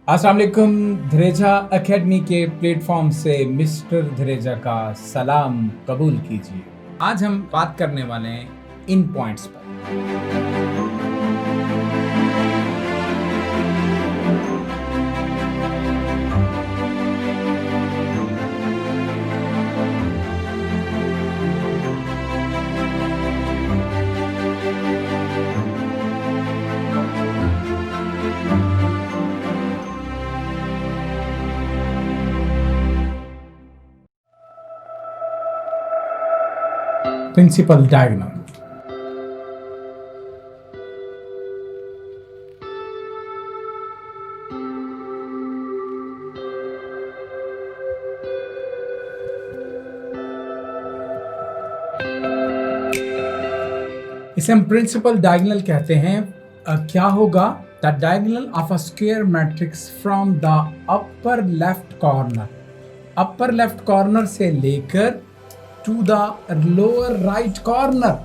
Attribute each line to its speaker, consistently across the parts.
Speaker 1: अस्सलाम वालेकुम। धीरेजा एकेडमी के प्लेटफॉर्म से मिस्टर धीरेजा का सलाम कबूल कीजिए। आज हम बात करने वाले हैं इन पॉइंट्स पर। Principal diagonal. इसे हम प्रिंसिपल डायगोनल कहते हैं। क्या होगा? The diagonal of a square matrix from the upper left corner, upper left corner से लेकर to the lower right corner,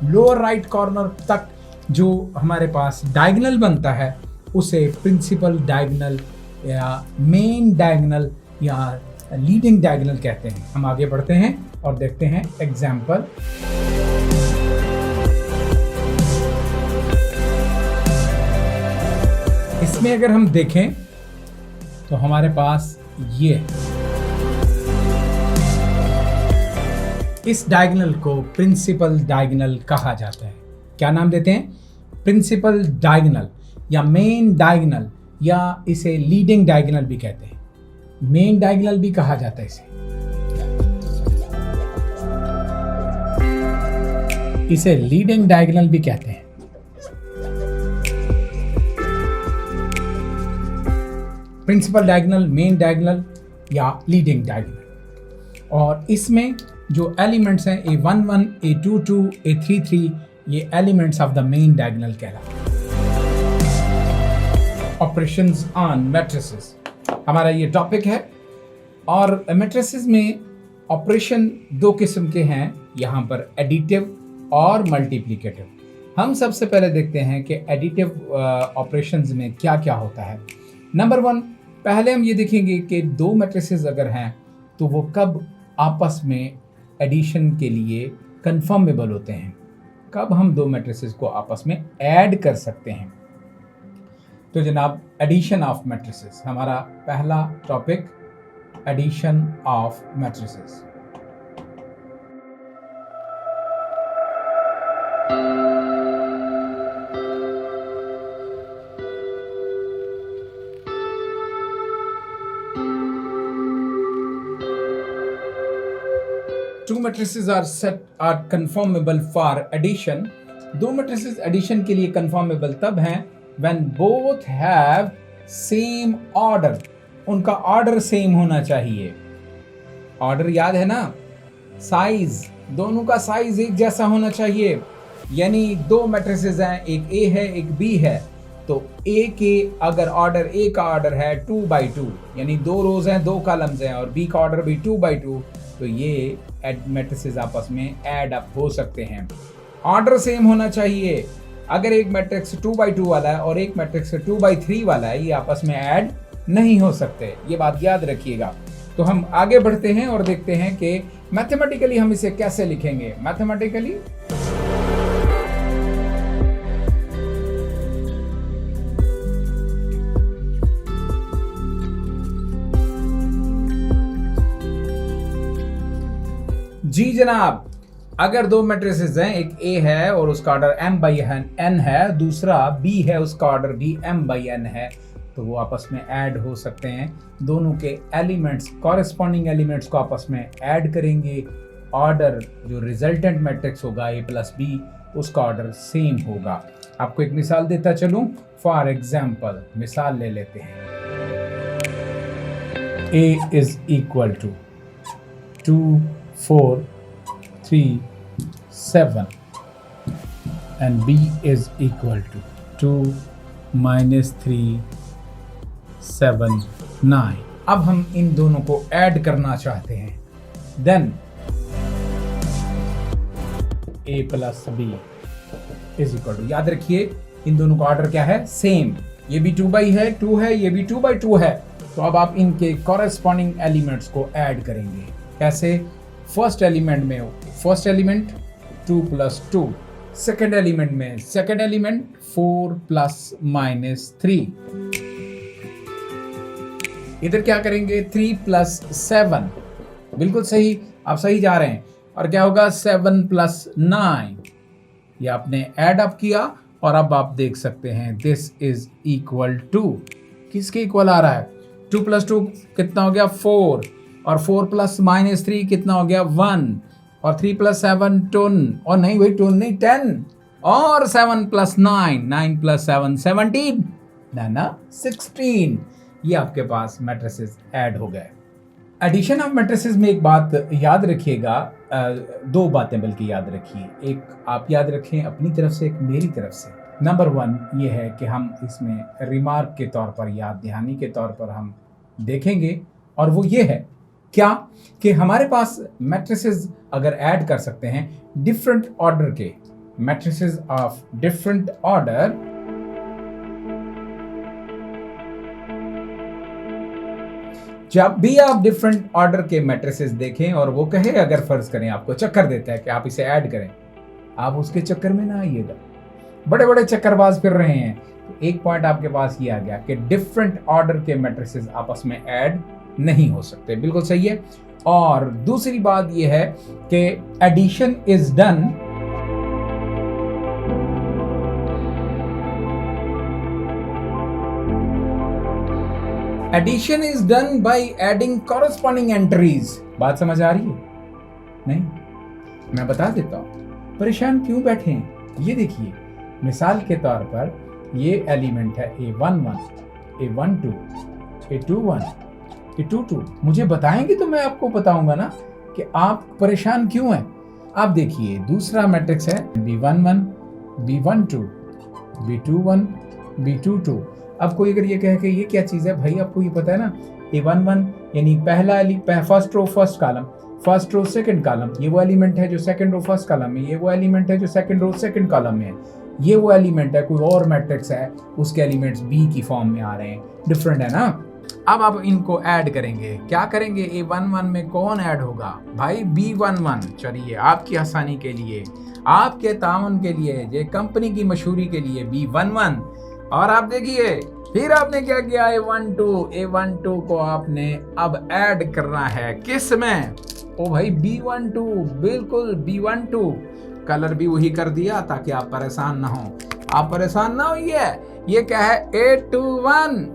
Speaker 1: lower right corner तक जो हमारे पास डायगोनल बनता है उसे प्रिंसिपल डायगोनल या मेन डायगोनल या लीडिंग डायगोनल कहते हैं। हम आगे बढ़ते हैं और देखते हैं एग्जाम्पल। इसमें अगर हम देखें तो हमारे पास ये इस डायगोनल को प्रिंसिपल डायगोनल कहा जाता है। क्या नाम देते हैं? प्रिंसिपल डायगोनल या मेन डायगोनल, या इसे लीडिंग डायगोनल भी कहते हैं। मेन डायगोनल भी कहा जाता है इसे लीडिंग डायगोनल भी कहते हैं। प्रिंसिपल डायगोनल, मेन डायगोनल या लीडिंग डायगोनल। और इसमें जो एलिमेंट्स हैं A11, A22, A33, ये elements of the main diagonal कहलाते हैं। ऑपरेशंस ऑन मैट्रिसेस हमारा ये टॉपिक है। और मैट्रिसेस में ऑपरेशन दो किस्म के हैं यहाँ पर, एडिटिव और मल्टीप्लिकेटिव। हम सबसे पहले देखते हैं कि एडिटिव ऑपरेशंस में क्या क्या होता है। नंबर 1, पहले हम ये देखेंगे कि दो मैट्रिसेस अगर हैं तो वो कब आपस में एडिशन के लिए कंफर्मेबल होते हैं, कब हम दो मैट्रिसेस को आपस में ऐड कर सकते हैं। तो जनाब, एडिशन ऑफ मैट्रिसेस हमारा पहला topic, addition of matrices. Two matrices are conformable for addition. दो matrices addition के लिए conformable तब हैं when both have same order. उनका order same होना चाहिए। order याद है ना? size, दोनों का size एक जैसा होना चाहिए। यानी दो matrices हैं, एक A है एक B है, तो A के अगर ऑर्डर, A का ऑर्डर है 2/2, यानी दो रोज हैं, दो कॉलम्स हैं, और B का ऑर्डर भी 2/2, तो ये मैट्रिसेस आपस में ऐड अप हो सकते हैं। ऑर्डर सेम होना चाहिए। अगर एक मैट्रिक्स 2/2 वाला है और एक मैट्रिक्स 2/3 वाला है, ये आपस में ऐड नहीं हो सकते। ये बात याद रखिएगा। तो हम आगे बढ़ते हैं और देखते हैं कि मैथमेटिकली हम इसे कैसे लिखेंगे। मैथमेटिकली जी जनाब, अगर दो मैट्रिसेस हैं, एक A है और उसका ऑर्डर m/n है, दूसरा B है, उसका ऑर्डर भी m/n है, तो वो आपस में ऐड हो सकते हैं। दोनों के एलिमेंट्स, कॉरेस्पॉन्डिंग एलिमेंट्स को आपस में ऐड करेंगे। ऑर्डर जो रिजल्टेंट मैट्रिक्स होगा A+B, उसका ऑर्डर सेम होगा। आपको एक मिसाल देता चलूं। फॉर एग्जाम्पल, मिसाल ले लेते हैं। A is equal to 2, 4, 3, 7 and B is equal to 2, -3, 7, 9। अब हम इन दोनों को ऐड करना चाहते हैं। Then A+B is equal to, याद रखिए इन दोनों का ऑर्डर क्या है? सेम। ये भी 2 है, ये भी 2 है। तो अब आप इनके कॉरेस्पॉन्डिंग एलिमेंट्स को ऐड करेंगे। कैसे? फर्स्ट एलिमेंट में फर्स्ट एलिमेंट 2 + 2, सेकेंड एलिमेंट में सेकेंड एलिमेंट 4 ± 3, इधर क्या करेंगे 3 + 7, बिल्कुल सही, आप सही जा रहे हैं। और क्या होगा 7 + 9, ये आपने ऐड अप किया और अब आप देख सकते हैं दिस इज इक्वल टू, किसके इक्वल आ रहा है? 2 + 2 कितना हो गया 4, और 4 ± 3 कितना हो गया 1, और 3 + 7 10, और नहीं वही 2 नहीं 10, और 7 + 9 9 + 7 17, ना 16। ये आपके पास मैट्रिसेस ऐड हो गए। एडिशन ऑफ मैट्रिसेस में एक बात याद रखिएगा, दो बातें बल्कि याद रखिए। एक आप याद रखें अपनी तरफ से, एक मेरी तरफ से। नंबर 1 ये है कि हम इसमें रिमार्क के तौर पर या दहानी के तौर पर हम देखेंगे, और वो ये है क्या कि हमारे पास मैट्रिसेस अगर ऐड कर सकते हैं डिफरेंट ऑर्डर के, मैट्रिसेस ऑफ डिफरेंट ऑर्डर, जब भी आप डिफरेंट ऑर्डर के मैट्रिसेस देखें और वो कहे, अगर फर्ज करें आपको चक्कर देता है कि आप इसे ऐड करें, आप उसके चक्कर में ना आइएगा। बड़े बड़े चक्करबाज फिर रहे हैं। तो एक पॉइंट आपके पास ये आ गया कि डिफरेंट ऑर्डर के मैट्रिसेस आपस में ऐड नहीं हो सकते, बिल्कुल सही है। और दूसरी बात ये है कि addition is done addition is done by adding corresponding entries. बात समझ आ रही है? नहीं, मैं बता देता हूं, परेशान क्यों बैठे हैं। ये देखिए, मिसाल के तौर पर ये एलिमेंट है A11, A12, A21, A22। मुझे बताएंगे तो मैं आपको बताऊंगा ना कि आप परेशान क्यों हैं। आप देखिए, दूसरा मैट्रिक्स है B11, B12, B21, B22। अब कोई अगर ये कहे कि ये क्या चीज़ है, भाई आपको ये पता है ना, A11 यानी पहला first row first column, first row second column, ये वो एलिमेंट है जो सेकंड रो फर्स्ट कॉलम में, ये वो एलिमेंट है जो सेकंड रो सेकंड कॉलम में है, ये वो एलिमेंट है, कोई और मैट्रिक्स है उसके एलिमेंट्स बी की फॉर्म में आ रहे हैं, डिफरेंट है ना। अब आप इनको ऐड करेंगे, क्या करेंगे? A11 में कौन ऐड होगा भाई? B11। चलिए आपकी आसानी के लिए, आपके ताउन के लिए, ये कंपनी की मशहूरी के लिए B11। और आप देखिए फिर आपने क्या किया, A12 को आपने अब ऐड करना है किस में? ओ भाई B12, बिल्कुल B12। कलर भी वही कर दिया ताकि आप परेशान ना हो। आप परेशान ना होइए। ये क्या है? A21।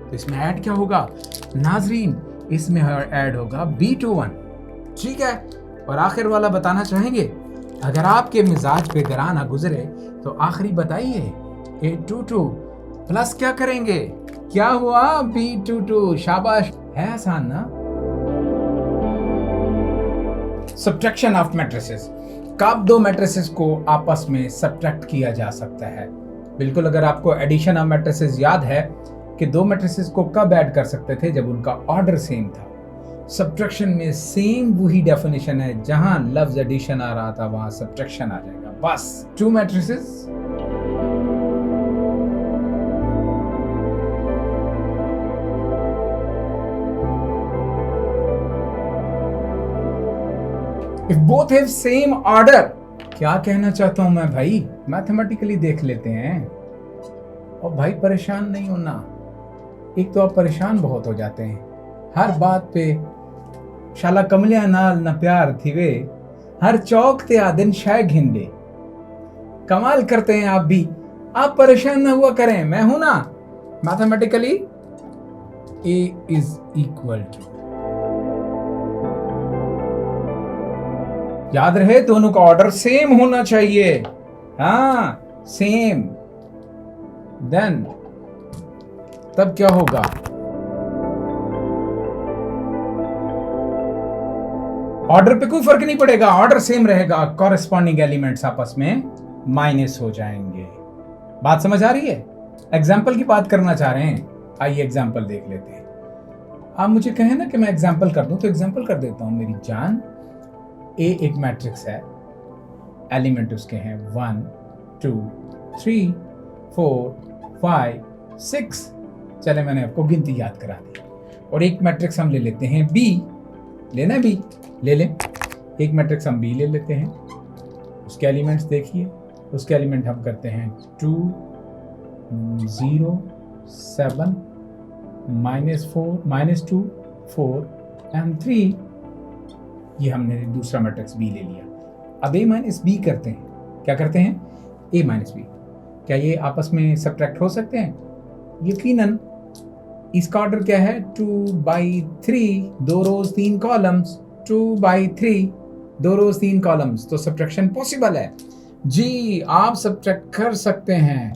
Speaker 1: तो इसमें ऐड क्या होगा नाजरीन? इसमें ऐड होगा B21, ठीक है। और आखिर वाला बताना चाहेंगे, अगर आपके मिजाज पे गरा ना गुजरे तो आखिरी बताइए, A22 प्लस क्या करेंगे? क्या हुआ? B22। शाबाश, है आसान ना। सब्ट्रैक्शन ऑफ मैट्रिसेस, कब दो मैट्रिसेस को आपस में सब्ट्रैक्ट किया जा सकता है? बिल्कुल, अगर आपको एडिशन ऑफ मैट्रिसेस याद है कि दो मैट्रिसेस को कब ऐड कर सकते थे? जब उनका ऑर्डर सेम था। सब्ट्रैक्शन में सेम वही डेफिनेशन है, जहां लफ्ज एडिशन आ रहा था वहां सब्ट्रैक्शन आ जाएगा। बस to matrices if both have same order, क्या कहना चाहता हूं मैं भाई? मैथमेटिकली देख लेते हैं। और भाई परेशान नहीं होना। एक तो आप परेशान बहुत हो जाते हैं हर बात पे, शाला कमलिया नाल न प्यार थी वे, हर चौक ते आदिन शाय घिंडे। कमाल करते हैं आप भी। आप परेशान ना हुआ करें, मैं हूं ना। Mathematically A is equal to, याद रहे दोनों का ऑर्डर सेम होना चाहिए। हाँ सेम, देन तब क्या होगा? ऑर्डर पे कोई फर्क नहीं पड़ेगा, ऑर्डर सेम रहेगा, कॉरेस्पॉन्डिंग एलिमेंट्स आपस में माइनस हो जाएंगे। बात समझ आ रही है? एग्जाम्पल की बात करना चाह रहे हैं, आइए एग्जाम्पल देख लेते हैं। आप मुझे कहें ना कि मैं एग्जाम्पल कर दूं तो एग्जाम्पल कर देता हूं मेरी जान। A एक मैट्रिक्स है, एलिमेंट उसके हैं 1 2 3 4 5, 6। चले मैंने आपको गिनती याद करा दी। और एक मैट्रिक्स हम ले लेते हैं बी। लेना बी ले लें। एक मैट्रिक्स हम बी ले लेते हैं। उसके एलिमेंट्स देखिए। उसके एलिमेंट हम करते हैं 2, 0, 7, -2, 4 एंड 3। ये हमने दूसरा मैट्रिक्स बी ले लिया। अब a माइनस बी करते हैं। क्या करते हैं? a minus b. क्या ये आपस में सब्ट्रैक्ट हो सकते हैं? यकीनन। इसका ऑर्डर क्या है? 2/3, 2 रोज 3 कॉलम्स। 2/3, 2 रोज 3 कॉलम्स। तो सब्ट्रैक्शन पॉसिबल है जी। आप सब्ट्रैक्ट कर सकते हैं।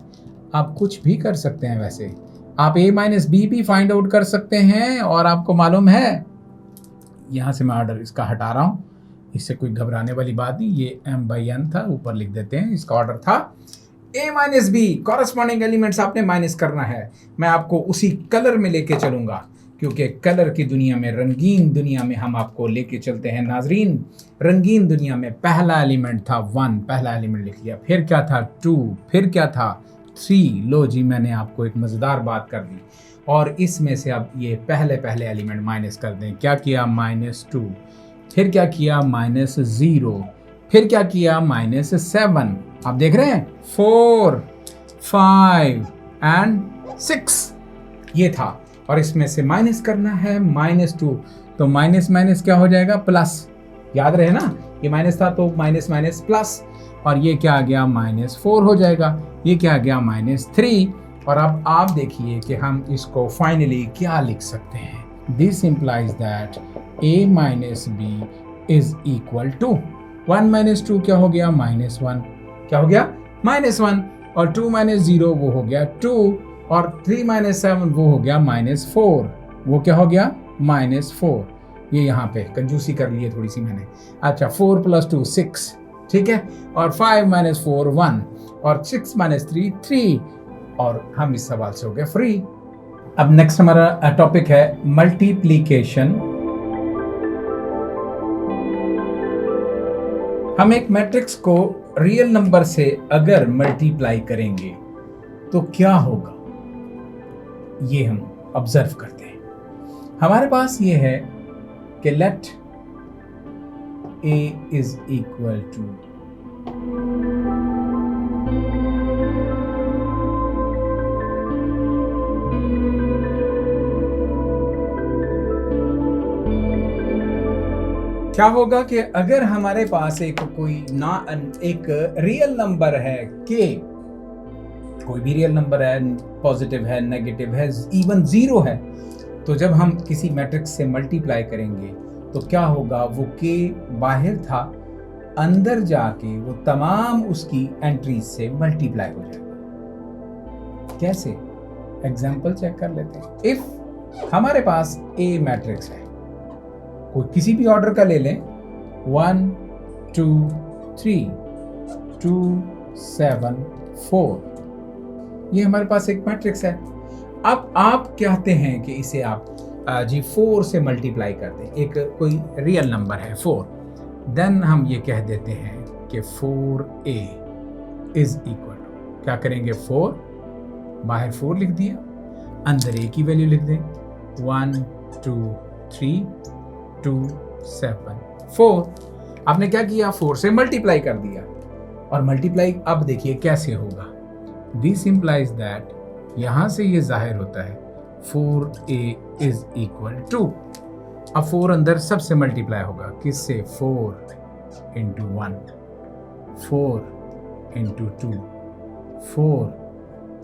Speaker 1: आप कुछ भी कर सकते हैं। वैसे आप a माइनस बी भी फाइंड आउट कर सकते हैं। और आपको मालूम है, यहाँ से मैं ऑर्डर इसका हटा रहा हूँ। इससे कोई घबराने वाली बात नहीं। ये m/n था, ऊपर लिख देते हैं। इसका ऑर्डर था a minus b. Corresponding elements आपने माइनस करना है। मैं आपको उसी कलर में लेके चलूंगा, क्योंकि कलर की दुनिया में, रंगीन दुनिया में हम आपको लेके चलते हैं नाजरीन। रंगीन दुनिया में पहला एलिमेंट था 1, पहला एलिमेंट लिख लिया। फिर क्या था? 2। फिर क्या था? 3। लो जी, मैंने आपको एक मज़ेदार बात कर दी। और इसमें से अब ये पहले एलिमेंट माइनस कर दें। क्या किया? -2। फिर क्या किया? -0। फिर क्या किया? -7। आप देख रहे हैं? 4, 5 एंड 6 ये था। और इसमें से माइनस करना है -2। तो माइनस क्या हो जाएगा? प्लस। याद रहे ना, ये माइनस था तो माइनस प्लस। और ये क्या आ गया? -4 हो जाएगा। ये क्या आ गया? -3। और अब आप देखिए कि हम इसको फाइनली क्या लिख सकते हैं। This implies that a minus b is equal to 1 - 2 क्या हो गया? -1। क्या हो गया? -1। और 2 - 0 वो हो गया 2। और 3 - 7 वो हो गया -4। वो क्या हो गया? -4। ये यहाँ पे कंजूसी कर ली है थोड़ी सी मैंने। अच्छा, 4 + 2 6, ठीक है। और 5 - 4 1। और 6 - 3 3। और हम इस सवाल से हो गए फ्री। अब नेक्स्ट हमारा टॉपिक है मल्टीप्लिकेशन। हम एक मैट्रिक्स को रियल नंबर से अगर मल्टीप्लाई करेंगे तो क्या होगा, ये हम ऑब्जर्व करते हैं। हमारे पास ये है कि let a is equal to क्या होगा कि अगर हमारे पास एक रियल नंबर है के, कोई भी रियल नंबर है, पॉजिटिव है, नेगेटिव है, इवन 0 है, तो जब हम किसी मैट्रिक्स से मल्टीप्लाई करेंगे तो क्या होगा? वो के बाहर था, अंदर जाके वो तमाम उसकी एंट्रीज से मल्टीप्लाई हो जाएगा। कैसे? एग्जाम्पल चेक कर लेते हैं। इफ हमारे पास ए मैट्रिक्स है, कोई किसी भी ऑर्डर का ले लें, 1 2 3 2 7 4, ये हमारे पास एक मैट्रिक्स है। अब आप कहते हैं कि इसे आप जी 4 से मल्टीप्लाई कर दें। एक कोई रियल नंबर है 4, देन हम ये कह देते हैं कि 4a इज इक्वल, क्या करेंगे? 4 बाहर 4 लिख दिया, अंदर a की वैल्यू लिख दें। 1 2 3 2 7 4। आपने क्या किया? 4 से मल्टीप्लाई कर दिया। और मल्टीप्लाई अब देखिए कैसे होगा। दिस इंप्लाइज दैट, यहां से ये जाहिर होता है 4a इज इक्वल टू, अब 4 अंदर सबसे मल्टीप्लाई होगा किससे? 4 × 1, 4 × 2, 4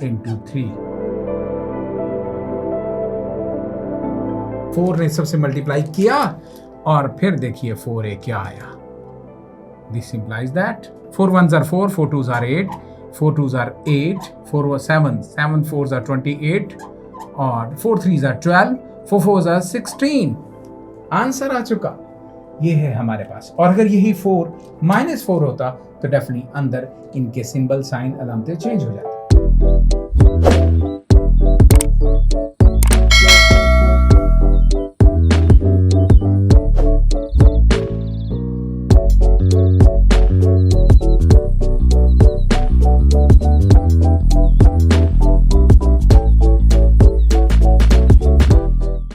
Speaker 1: × 3। 4 ने सबसे मल्टीप्लाई किया और फिर देखिए 4a क्या आया। This implies that 4 1s are 4, 4 2s are 8, 4 2s are 8, 4 was 7, 7 4s are 28, और 4 3s are 12, 4 4s are 16। Answer आ चुका। ये है हमारे पास। और अगर यही 4 -4 होता तो डेफिनेटली अंदर इनके सिंबल, साइन, अलामतें चेंज हो जाती।